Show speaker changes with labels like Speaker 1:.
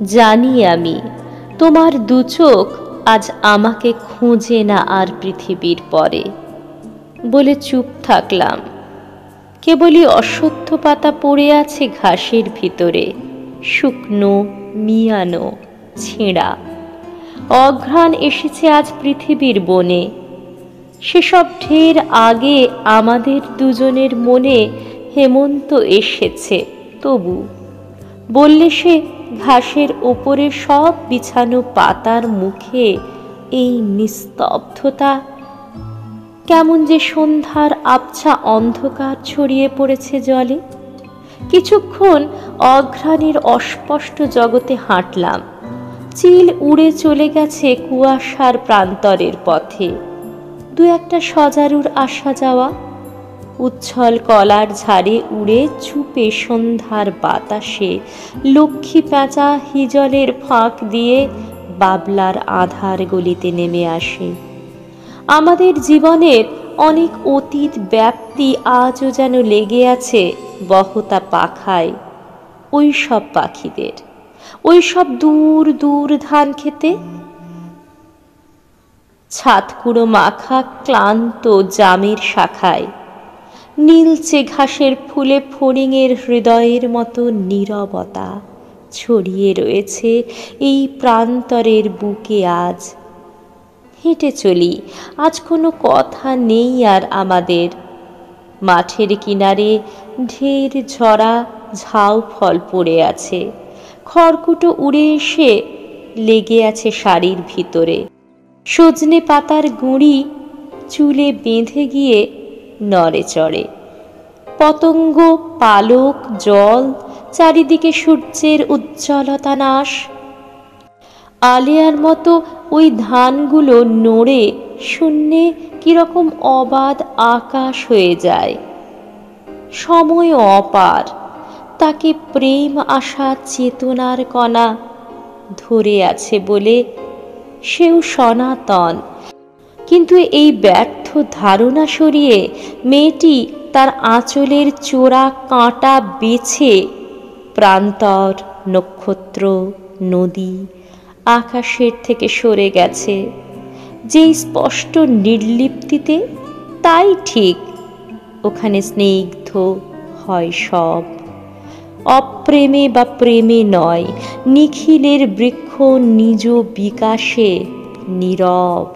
Speaker 1: জানি আমি তোমার দু চোখ আজ আমাকে খোঁজে না আর পৃথিবীর পরে। বলে চুপ থাকলাম। কেবলই অশ্বত্থ পাতা পড়ে আছে ঘাসের ভিতরে, শুকনো, মিয়ানো, ছেঁড়া। অঘ্রাণ এসেছে আজ পৃথিবীর বনে। সেসব ঢের আগে আমাদের দুজনের মনে হেমন্ত এসেছে। তবু বললে সে ঘাসের ওপরে সব বিছানো পাতার মুখে এই নিস্তব্ধতা, কেমন যে সন্ধ্যার আবছা অন্ধকার ছড়িয়ে পড়েছে জলে। কিছুক্ষণ অঘ্রাণের অস্পষ্ট জগতে হাঁটলাম। চিল উড়ে চলে গেছে কুয়াশার প্রান্তরের পথে। দু একটা সজারুর আসা যাওয়া। উচ্ছল কলার ঝাড়ে উড়ে চুপে সন্ধ্যার বাতাসে লক্ষ্মী পেঁচা হিজলের ফাঁক দিয়ে বাবলার আধার গলিতে নেমে আসে। আমাদের জীবনের অনেক অতীত ব্যাপ্তি আজও যেন লেগে আছে বহতা পাখায় ওই সব পাখিদের, ওই সব দূর দূর ধান খেতে। ছাতকুড়ো মাখা ক্লান্ত জামের শাখায় নীলচে ঘাসের ফুলে ফড়িংয়ের হৃদয়ের মতো নীরবতা ছড়িয়ে রয়েছে এই প্রান্তরের বুকে। আজ হেঁটে চলি, আজ কোনো কথা নেই আর আমাদের। মাঠের কিনারে ঢের ঝরা ঝাউ ফল পড়ে আছে। খড়কুটো উড়ে এসে লেগে আছে শাড়ির ভিতরে। সজনে পাতার গুঁড়ি চুলে বেঁধে গিয়ে নড়ে চড়ে। পতঙ্গ, পালক, জল, চারিদিকে সূর্যের উজ্জ্বলতা নাশ। আলেয়ার মতো ওই ধানগুলো নড়ে শূন্যে কিরকম অবাধ আকাশ হয়ে যায়। সময় অপার, তাকে প্রেম আশা চেতনার কণা ধরে আছে বলে সেও সনাতন। কিন্তু এই ব্যর্থ ধারণা সরিয়ে মেয়েটি তার আঁচলের চোরা কাঁটা বেছে প্রান্তর, নক্ষত্র, নদী, আকাশের থেকে সরে গেছে। যেই স্পষ্ট নির্লিপ্তিতে, তাই ঠিক ওখানে স্নিগ্ধ হয় সব। অপ্রেমে বা প্রেমে নয়, নিখিলের বৃক্ষ নিজ বিকাশে নীরব।